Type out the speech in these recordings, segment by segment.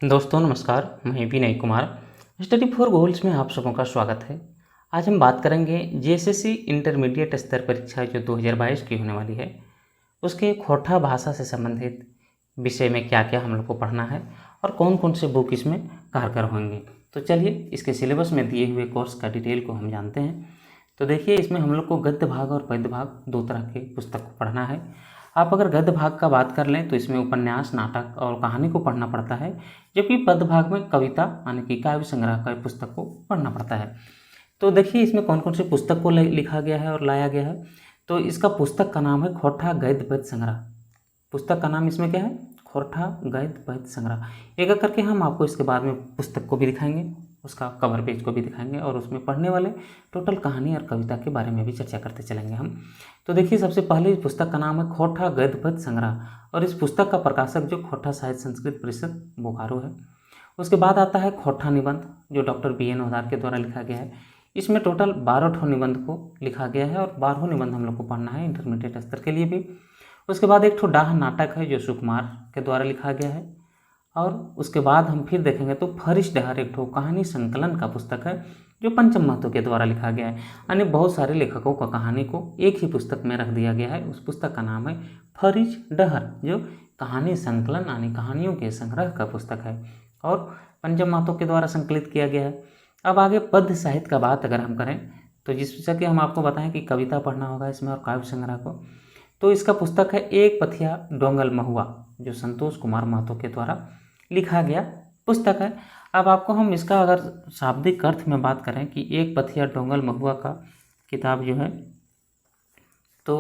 दोस्तों नमस्कार, मैं Vinay Kumar. Study for goals में आप सबों का स्वागत है। आज हम बात करेंगे जेएसएससी इंटरमीडिएट स्तर परीक्षा जो 2022 की होने वाली है, उसके खोरठा भाषा से संबंधित विषय में क्या क्या हम लोग को पढ़ना है और कौन कौन से बुक इसमें कारगर होंगे। तो चलिए इसके सिलेबस में दिए हुए कोर्स का डिटेल को हम जानते हैं। तो देखिए, इसमें हम लोग को गद्य भाग और पद्य भाग दो तरह के पुस्तक को पढ़ना है। आप अगर गद्य भाग का बात कर लें तो इसमें उपन्यास, नाटक और कहानी को पढ़ना पड़ता है, जबकि पद्य भाग में कविता यानी कि काव्य संग्रह का पुस्तक को पढ़ना पड़ता है। तो देखिए इसमें कौन कौन सी पुस्तक को लिखा गया है और लाया गया है। तो इसका पुस्तक का नाम है खोरठा गद्य पद्य संग्रह। पुस्तक का नाम इसमें क्या है? खोरठा गद्य पद्य संग्रह। एक एक करके हम आपको इसके बाद में पुस्तक को भी दिखाएंगे, उसका कवर पेज को भी दिखाएंगे और उसमें पढ़ने वाले टोटल कहानी और कविता के बारे में भी चर्चा करते चलेंगे हम। तो देखिए, सबसे पहले इस पुस्तक का नाम है खोरठा गद्य पद्य संग्रह और इस पुस्तक का प्रकाशक जो खोरठा साहित्य संस्कृत परिषद बोकारो है। उसके बाद आता है खोरठा निबंध जो डॉक्टर BN ओहदार के द्वारा लिखा गया है। इसमें टोटल 12 निबंध को लिखा गया है और 12 निबंध हम लोग को पढ़ना है इंटरमीडिएट स्तर के लिए भी। उसके बाद एक डाह नाटक है जो सुकुमार के द्वारा लिखा गया है। और उसके बाद हम फिर देखेंगे तो फरिश डहर एक कहानी संकलन का पुस्तक है जो पंचम महतो के द्वारा लिखा गया है। यानी बहुत सारे लेखकों का कहानी को एक ही पुस्तक में रख दिया गया है। उस पुस्तक का नाम है फरिश डहर जो कहानी संकलन यानी कहानियों के संग्रह का पुस्तक है और पंचम महतो के द्वारा संकलित किया गया है। अब आगे पद्य साहित्य का बात अगर हम करें तो जिससे कि हम आपको बताएं कि कविता पढ़ना होगा इसमें और काव्य संग्रह को, तो इसका पुस्तक है एक पथिया डोंगल महुआ जो संतोष कुमार महतो के द्वारा लिखा गया पुस्तक है। अब आपको हम इसका अगर शाब्दिक अर्थ में बात करें कि एक पथिया डोंगल महुआ का किताब जो है तो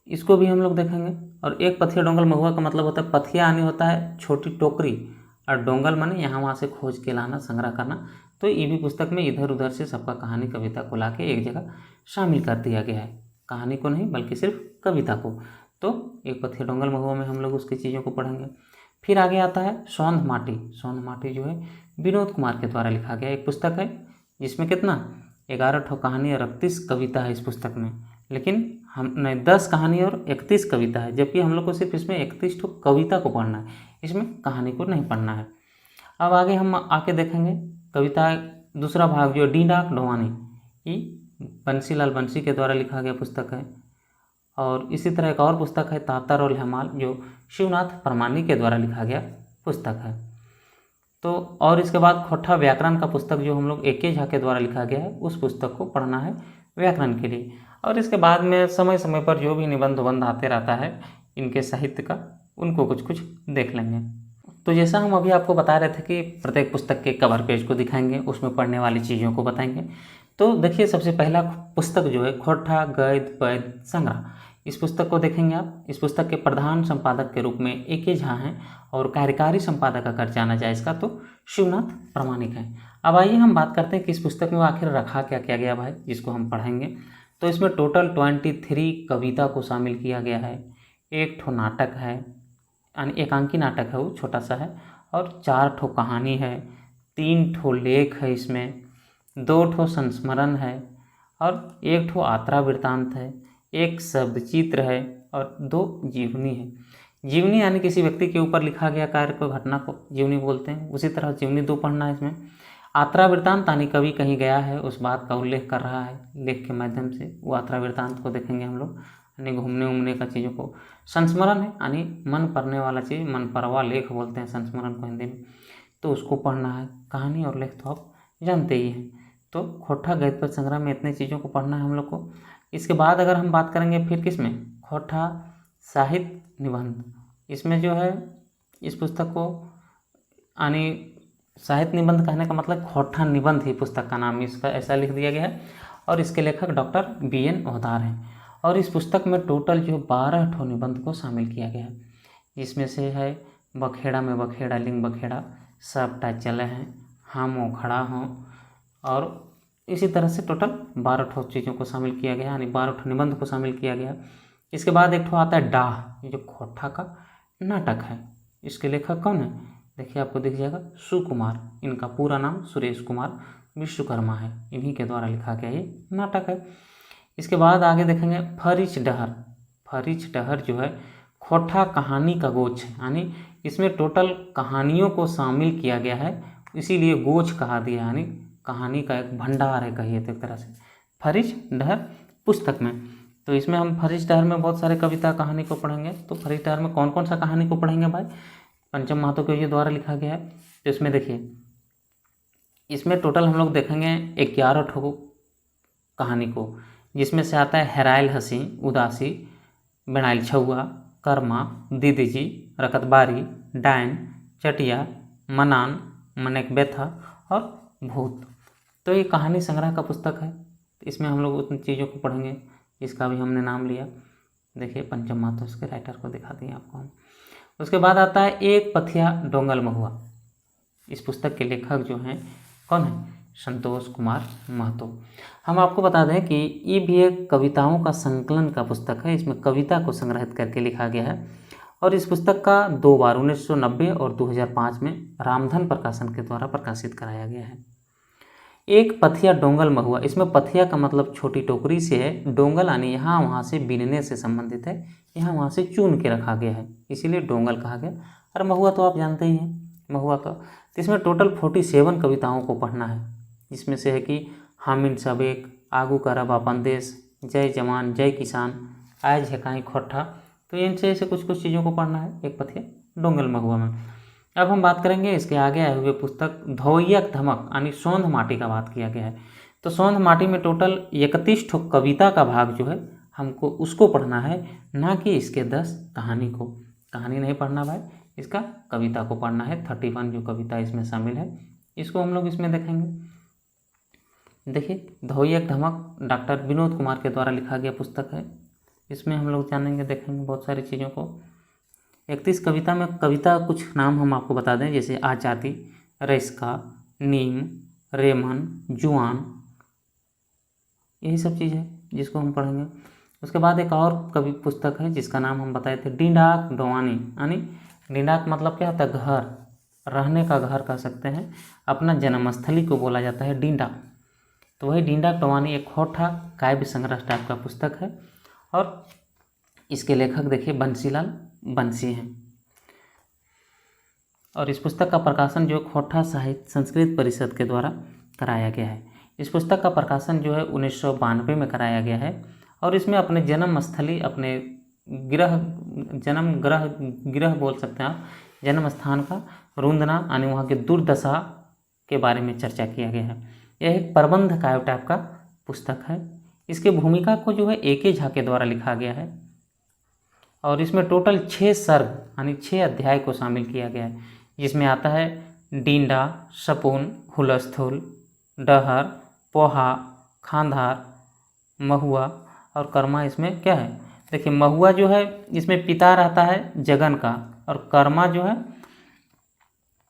इसको भी हम लोग देखेंगे। और एक पथिया डोंगल महुआ का मतलब होता है, पथिया यानी होता है छोटी टोकरी और डोंगल माने यहाँ वहाँ से खोज के लाना, संग्रह करना। तो ये भी पुस्तक में इधर उधर से सबका कहानी कविता को ला के एक जगह शामिल कर दिया गया है, कहानी को नहीं बल्कि सिर्फ कविता को। तो एक पथिया डोंगल महुआ में हम लोग उसकी चीज़ों को पढ़ेंगे। फिर आगे आता है सौंध माटी। सौंध माटी जो है विनोद कुमार के द्वारा लिखा गया एक पुस्तक है जिसमें कितना 11 कहानी और 31 कविता है इस पुस्तक में। लेकिन हम नहीं 10 कहानी और 31 कविता है, जबकि हम लोग को सिर्फ इसमें 31 कविता को पढ़ना है, इसमें कहानी को नहीं पढ़ना है। अब आगे हम आके देखेंगे कविता दूसरा भाग जो डी डाक ढोवानी, ये बंसीलाल बंसी के द्वारा लिखा गया पुस्तक है। और इसी तरह एक और पुस्तक है तातर और लहमाल जो शिवनाथ परमानी के द्वारा लिखा गया पुस्तक है। तो और इसके बाद खोरठा व्याकरण का पुस्तक जो हम लोग AK झा के द्वारा लिखा गया है, उस पुस्तक को पढ़ना है व्याकरण के लिए। और इसके बाद में समय समय पर जो भी निबंध उबंध आते रहता है इनके साहित्य का, उनको कुछ कुछ देख लेंगे। तो जैसा हम अभी आपको बता रहे थे कि प्रत्येक पुस्तक के कवर पेज को दिखाएंगे, उसमें पढ़ने वाली चीज़ों को बताएंगे। तो देखिए, सबसे पहला पुस्तक जो है खोरठा गद्य पद्य संग्रह, इस पुस्तक को देखेंगे आप। इस पुस्तक के प्रधान संपादक के रूप में AK झा हैं और कार्यकारी संपादक अगर जाना जाए इसका तो शिवनाथ प्रामाणिक हैं। अब आइए हम बात करते हैं कि इस पुस्तक में आखिर रखा क्या क्या गया भाई, जिसको हम पढ़ेंगे। तो इसमें टोटल 23 कविता को शामिल किया गया है, एक नाटक है यानी एकांकी नाटक है वो छोटा सा है, और 4 कहानी है, 3 लेख है, इसमें 2 संस्मरण है और 1 आत्रा वृत्तांत है, 1 शब्द चित्र है और 2 जीवनी है। जीवनी यानी किसी व्यक्ति के ऊपर लिखा गया कार्य को, घटना को जीवनी बोलते हैं। उसी तरह जीवनी 2 पढ़ना है इसमें। आत्रा वृत्तांत यानी कवि कहीं गया है उस बात का उल्लेख कर रहा है लेख के माध्यम से, वो आत्रा वृत्तांत को देखेंगे हम लोग, यानी घूमने उमने का चीज़ों को। संस्मरण है यानी मन पढ़ने वाला चीज़, मन परवा लेख बोलते हैं संस्मरण को हिंदी में, तो उसको पढ़ना है। कहानी और लेख तो आप जानते ही हैं। तो खोरठा गद्य पद्य संग्रह में इतने चीज़ों को पढ़ना है हम लोग को। इसके बाद अगर हम बात करेंगे फिर किस में, खोरठा साहित्य निबंध, इसमें जो है इस पुस्तक को यानी साहित्य निबंध कहने का मतलब खोरठा निबंध ही पुस्तक का नाम इसका ऐसा लिख दिया गया है और इसके लेखक डॉक्टर BN ओहदार हैं। और इस पुस्तक में टोटल जो 12 निबंध को शामिल किया गया है, जिसमें से है बखेड़ा में बखेड़ा लिंग बखेड़ा, सबटा चले हैं, हम ओ खड़ा हों, और इसी तरह से टोटल 12 चीज़ों को शामिल किया गया, यानी 12 निबंध को शामिल किया गया। इसके बाद एक आता है डाह, ये जो खोरठा का नाटक है। इसके लेखक कौन है? देखिए आपको दिख जाएगा सुकुमार, इनका पूरा नाम सुरेश कुमार विश्वकर्मा है, इन्हीं के द्वारा लिखा गया ये नाटक है। इसके बाद आगे देखेंगे फरिश डहर। फरिश डहर जो है खोटा कहानी का गोच है, यानी इसमें टोटल कहानियों को शामिल किया गया है, इसीलिए गोच कहा दिया, यानी कहानी का एक भंडार है कहिए तो एक तरह से फरिश डहर पुस्तक में। तो इसमें हम फरिश डहर में बहुत सारे कविता कहानी को पढ़ेंगे। तो फरिश डहर में कौन कौन सा कहानी को पढ़ेंगे भाई? पंचम महतो के ये द्वारा लिखा गया है। तो इसमें देखिए, इसमें टोटल हम लोग देखेंगे 11 ठो कहानी को, जिसमें से आता है हेराइल हंसी उदासी, बेणाइल छुआ, कर्मा, दीदी जी, रकतबारी, डायन, चटिया, मनान, मनेक बेथा और भूत। तो ये कहानी संग्रह का पुस्तक है। इसमें हम लोग उन चीज़ों को पढ़ेंगे, इसका भी हमने नाम लिया। देखिए पंचम महतो, उसके राइटर को दिखा दिए आपको हम। उसके बाद आता है एक पथिया डोंगल महुआ। इस पुस्तक के लेखक जो हैं कौन है? संतोष कुमार महतो। हम आपको बता दें कि ये भी एक कविताओं का संकलन का पुस्तक है। इसमें कविता को संग्रहित करके लिखा गया है और इस पुस्तक का 2 बार 1990 और 2005 में रामधन प्रकाशन के द्वारा प्रकाशित कराया गया है। एक पथिया डोंगल महुआ, इसमें पथिया का मतलब छोटी टोकरी से है, डोंगल यानी यहाँ वहाँ से बीनने से संबंधित है, यहाँ वहाँ से चुन के रखा गया है, इसीलिए डोंगल कहा गया। और महुआ तो आप जानते ही हैं महुआ का। तो इसमें टोटल 47 कविताओं को पढ़ना है, जिसमें से है कि हामिन सब एक, आगू करब अपन देश, जय जवान जय किसान, आज है काई खोठा। तो इनसे ऐसे कुछ कुछ चीज़ों को पढ़ना है एक पथिया डोंगल महुआ में। अब हम बात करेंगे इसके आगे आए हुए पुस्तक धोइयक धमक, यानी सोंध माटी का बात किया गया है। तो सोंध माटी में टोटल 31 ठो कविता का भाग जो है हमको उसको पढ़ना है, ना कि इसके 10 कहानी को। कहानी नहीं पढ़ना भाई, इसका कविता को पढ़ना है। 31 जो कविता इसमें शामिल है, इसको हम लोग इसमें देखेंगे। देखिए धोइयक धमक डॉक्टर विनोद कुमार के द्वारा लिखा गया पुस्तक है। इसमें हम लोग जानेंगे देखेंगे बहुत सारी चीज़ों को। 31 कविता में कविता कुछ नाम हम आपको बता दें, जैसे आजादी, रईस्का, नीम, रेमन, जुआन, यही सब चीज़ है जिसको हम पढ़ेंगे। उसके बाद एक और कवि पुस्तक है जिसका नाम हम बताए थे डींडाक डोवानी, यानी डींडाक मतलब क्या होता है? घर, रहने का घर कह सकते हैं। अपना जन्मस्थली को बोला जाता है डींडा। तो वही डींडाक डोवानी एक खोटा काव्य संग्रह टाइप का पुस्तक है और इसके लेखक देखिए बंसीलाल बंसी हैं। और इस पुस्तक का प्रकाशन जो खोटा साहित्य संस्कृत परिषद के द्वारा कराया गया है। इस पुस्तक का प्रकाशन जो है 1992 में कराया गया है और इसमें अपने जन्म स्थली, अपने गिरह बोल सकते हैं आप, जन्म स्थान का रुंदना यानी वहाँ की दुर्दशा के बारे में चर्चा किया गया है। यह एक प्रबंध काव्य टाइप का पुस्तक है। इसके भूमिका को जो है ए.के. झा के द्वारा लिखा गया है और इसमें टोटल 6 सर्ग यानी 6 अध्याय को शामिल किया गया है, जिसमें आता है डींडा, सपून, हुलस्थुल, डहर, पोहा, खांधार, महुआ और कर्मा। इसमें क्या है? देखिए महुआ जो है इसमें पिता रहता है जगन का, और कर्मा जो है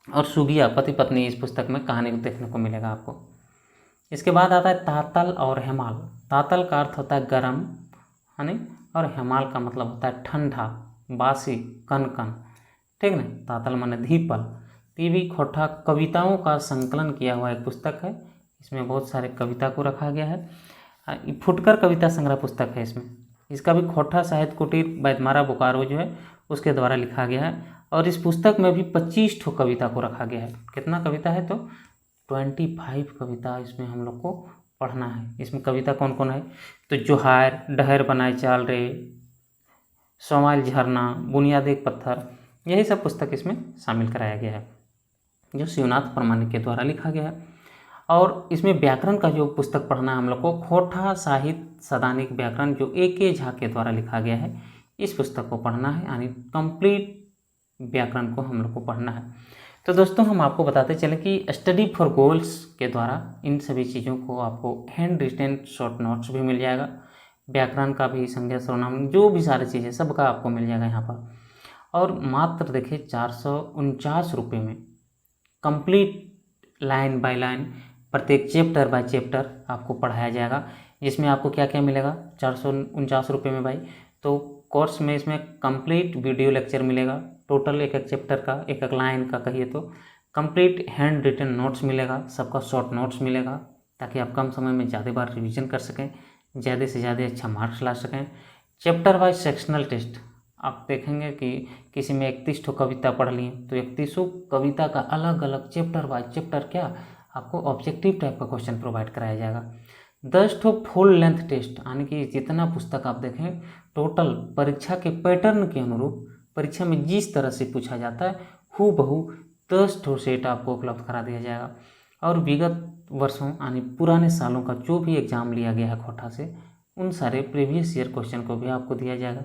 और सुगिया पति पत्नी इस पुस्तक में कहानी को देखने को मिलेगा आपको। इसके बाद आता है तातल और हेमाल। तातल का अर्थ होता है गर्म यानी, और हेमाल का मतलब होता है ठंडा, बासी, कनकन, ठीक ना। तातल माने धीपल। ये भी खोटा कविताओं का संकलन किया हुआ एक पुस्तक है। इसमें बहुत सारे कविता को रखा गया है। फुटकर कविता संग्रह पुस्तक है इसमें। इसका भी खोटा साहित्य कुटीर बैतमारा बोकारो जो है उसके द्वारा लिखा गया है और इस पुस्तक में भी 25 ठो कविता को रखा गया है। कितना कविता है? तो 25 कविता इसमें हम लोग को पढ़ना है। इसमें कविता कौन कौन है? तो जोहार, डहर बनाए चाल रे, सोमाइल झरना, बुनियाद एक पत्थर, यही सब पुस्तक इसमें शामिल कराया गया है जो शिवनाथ प्रामाणिक के द्वारा लिखा गया है। और इसमें व्याकरण का जो पुस्तक पढ़ना है हम लोग को, खोटा साहित्य सदानिक व्याकरण जो ए.के. झा के द्वारा लिखा गया है, इस पुस्तक को पढ़ना है, यानी कंप्लीट व्याकरण को हम लोग को पढ़ना है। तो दोस्तों हम आपको बताते चले कि स्टडी फॉर गोल्स के द्वारा इन सभी चीज़ों को आपको हैंड रिटेन शॉर्ट नोट्स भी मिल जाएगा, व्याकरण का भी, संज्ञा सर्वनाम, जो भी सारी चीज़ें सबका आपको मिल जाएगा यहाँ पर। और मात्र देखिए 449 रुपये में कंप्लीट लाइन बाय लाइन प्रत्येक चैप्टर बाय चैप्टर आपको पढ़ाया जाएगा, जिसमें आपको क्या क्या मिलेगा 449 रुपये में भाई। तो कोर्स में इसमें कंप्लीट वीडियो लेक्चर मिलेगा, टोटल एक एक चैप्टर का, एक एक लाइन का कहिए तो कंप्लीट हैंड रिटन नोट्स मिलेगा, सबका शॉर्ट नोट्स मिलेगा, ताकि आप कम समय में ज़्यादा बार रिवीजन कर सकें, ज़्यादा से ज़्यादा अच्छा मार्क्स ला सकें। चैप्टर वाइज सेक्शनल टेस्ट आप देखेंगे कि किसी में 31 ठो कविता पढ़ लिए तो 31 कविता का अलग अलग चैप्टर बाय चैप्टर क्या आपको ऑब्जेक्टिव टाइप का क्वेश्चन प्रोवाइड कराया जाएगा। 10 ठो फुल लेंथ टेस्ट यानी कि जितना पुस्तक आप देखें टोटल परीक्षा के पैटर्न के अनुरूप परीक्षा में जिस तरह से पूछा जाता है हूबहू 10 ठो सेट आपको उपलब्ध करा दिया जाएगा। और विगत वर्षों यानी पुराने सालों का जो भी एग्ज़ाम लिया गया है कोटा से उन सारे प्रीवियस ईयर क्वेश्चन को भी आपको दिया जाएगा।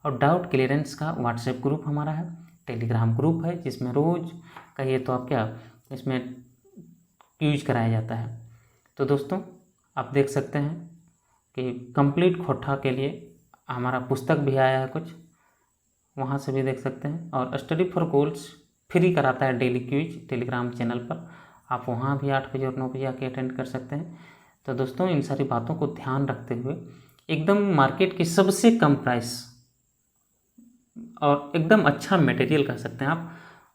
और डाउट क्लियरेंस का व्हाट्सएप ग्रुप हमारा है, टेलीग्राम ग्रुप है जिसमें रोज़ कहिए तो आप क्या इसमें यूज कराया जाता है। तो दोस्तों आप देख सकते हैं कि कंप्लीट कोटा के लिए हमारा पुस्तक भी आया है कुछ, वहाँ से भी देख सकते हैं। और स्टडी फॉर गोल्स फ्री कराता है डेली क्विज टेलीग्राम चैनल पर, आप वहाँ भी 8 बजे और 9 बजे आके अटेंड कर सकते हैं। तो दोस्तों इन सारी बातों को ध्यान रखते हुए एकदम मार्केट की सबसे कम प्राइस और एकदम अच्छा मटेरियल कह सकते हैं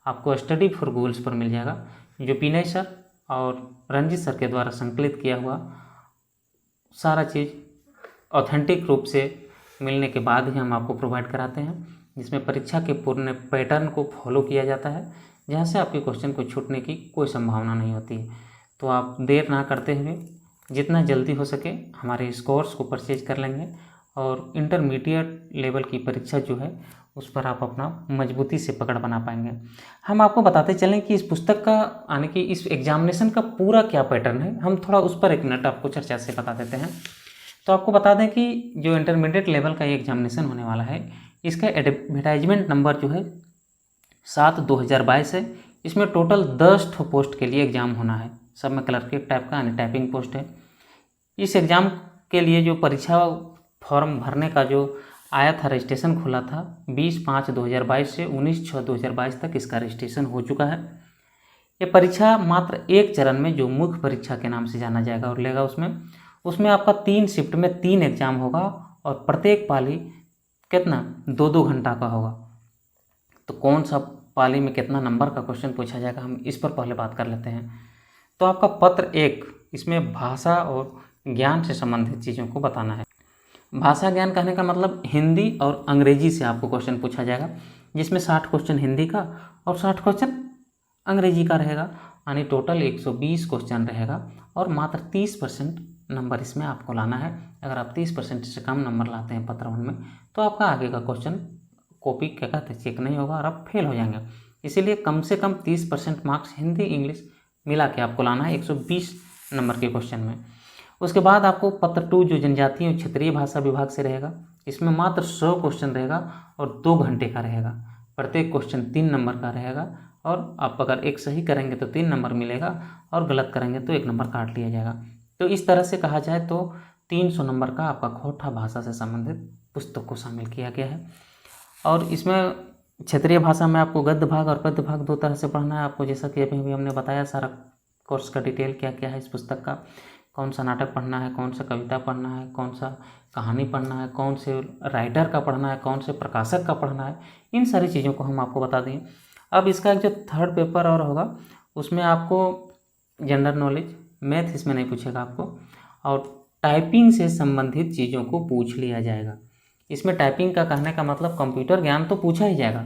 आपको स्टडी फॉर गोल्स पर मिल जाएगा, जो विनय सर और रंजित सर के द्वारा संकलित किया हुआ सारा चीज़ ऑथेंटिक रूप से मिलने के बाद ही हम आपको प्रोवाइड कराते हैं, जिसमें परीक्षा के पूर्ण पैटर्न को फॉलो किया जाता है, जहाँ से आपके क्वेश्चन को छूटने की कोई संभावना नहीं होती है। तो आप देर ना करते हुए जितना जल्दी हो सके हमारे इस कोर्स को परचेज कर लेंगे और इंटरमीडिएट लेवल की परीक्षा जो है उस पर आप अपना मजबूती से पकड़ बना पाएंगे। हम आपको बताते चलें कि इस पुस्तक का यानी कि इस एग्जामिनेशन का पूरा क्या पैटर्न है, हम थोड़ा उस पर 1 मिनट आपको चर्चा से बता देते हैं। तो आपको बता दें कि जो इंटरमीडिएट लेवल का ये एग्जामिनेशन होने वाला है इसका एडवर्टाइजमेंट नंबर जो है 7/2022 है। इसमें टोटल 10 ठो पोस्ट के लिए एग्ज़ाम होना है, सब में क्लर्क टाइप का यानी टाइपिंग पोस्ट है। इस एग्ज़ाम के लिए जो परीक्षा फॉर्म भरने का जो आया था रजिस्ट्रेशन खुला था 20/5/2022 से 19/6/2022 तक इसका रजिस्ट्रेशन हो चुका है। ये परीक्षा मात्र एक चरण में जो मुख्य परीक्षा के नाम से जाना जाएगा और लेगा उसमें आपका 3 शिफ्ट में 3 एग्ज़ाम होगा और प्रत्येक पाली कितना 2-2 घंटा का होगा। तो कौन सा पाली में कितना नंबर का क्वेश्चन पूछा जाएगा हम इस पर पहले बात कर लेते हैं। तो आपका पत्र 1 इसमें भाषा और ज्ञान से संबंधित चीज़ों को बताना है। भाषा ज्ञान कहने का मतलब हिंदी और अंग्रेजी से आपको क्वेश्चन पूछा जाएगा, जिसमें 60 क्वेश्चन हिंदी का और 60 क्वेश्चन अंग्रेजी का रहेगा, यानी टोटल 120 क्वेश्चन रहेगा और मात्र 30% नंबर इसमें आपको लाना है। अगर आप 30% से कम नंबर लाते हैं पत्र 1 में तो आपका आगे का क्वेश्चन कॉपी क्या कहते हैं चेक नहीं होगा और आप फेल हो जाएंगे। इसीलिए कम से कम 30% मार्क्स हिंदी इंग्लिश मिला के आपको लाना है 120 नंबर के क्वेश्चन में। उसके बाद आपको पत्र 2 जो जनजातीय और क्षेत्रीय भाषा विभाग से रहेगा, इसमें मात्र 100 क्वेश्चन रहेगा और 2 घंटे का रहेगा। प्रत्येक क्वेश्चन 3 नंबर का रहेगा और आप अगर एक सही करेंगे तो 3 नंबर मिलेगा और गलत करेंगे तो 1 नंबर काट लिया जाएगा। तो इस तरह से कहा जाए तो 300 नंबर का आपका कोटा भाषा से संबंधित पुस्तक को शामिल किया गया है। और इसमें क्षेत्रीय भाषा में आपको गद्य भाग और पद्य भाग 2 तरह से पढ़ना है आपको, जैसा कि अभी हमने बताया सारा कोर्स का डिटेल क्या क्या है इस पुस्तक का, कौन सा नाटक पढ़ना है, कौन सा कविता पढ़ना है, कौन सा कहानी पढ़ना है, कौन से राइटर का पढ़ना है, कौन से प्रकाशक का पढ़ना है, इन सारी चीज़ों को हम आपको बता दें। अब इसका एक जो 3rd पेपर और होगा उसमें आपको जनरल नॉलेज मैथ इसमें नहीं पूछेगा आपको, और टाइपिंग से संबंधित चीज़ों को पूछ लिया जाएगा। इसमें टाइपिंग का कहने का मतलब कंप्यूटर ज्ञान तो पूछा ही जाएगा,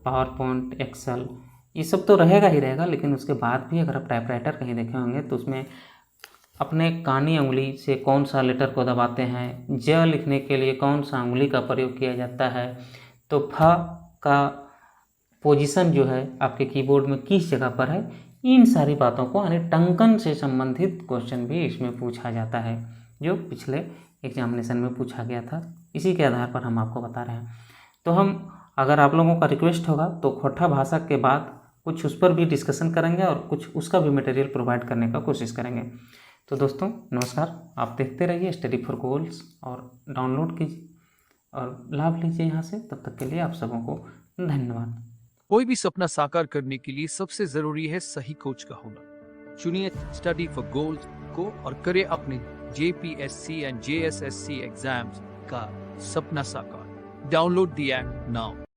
पावर पॉइंट एक्सेल ये सब तो रहेगा ही रहेगा, लेकिन उसके बाद भी अगर आप टाइपराइटर कहीं देखे होंगे तो उसमें अपने कानी उंगली से कौन सा लेटर को दबाते हैं, ज लिखने के लिए कौन सा उंगली का प्रयोग किया जाता है, तो फ का पोजीशन जो है आपके कीबोर्ड में किस जगह पर है, इन सारी बातों को यानी टंकन से संबंधित क्वेश्चन भी इसमें पूछा जाता है, जो पिछले एग्जामिनेशन में पूछा गया था। इसी के आधार पर हम आपको बता रहे हैं। तो हम अगर आप लोगों का रिक्वेस्ट होगा तो कोटा भाषा के बाद कुछ उस पर भी डिस्कशन करेंगे और कुछ उसका भी मटेरियल प्रोवाइड करने का कोशिश करेंगे। तो दोस्तों नमस्कार, आप देखते रहिए स्टडी फॉर गोल्स और डाउनलोड कीजिए और लाभ लीजिए यहाँ से। तब तक के लिए आप सबों को धन्यवाद। कोई भी सपना साकार करने के लिए सबसे जरूरी है सही कोच का होना। चुनिए स्टडी फॉर गोल्स को और करें अपने JPSC एंड JSSC एग्जाम्स का सपना साकार। Download the app now.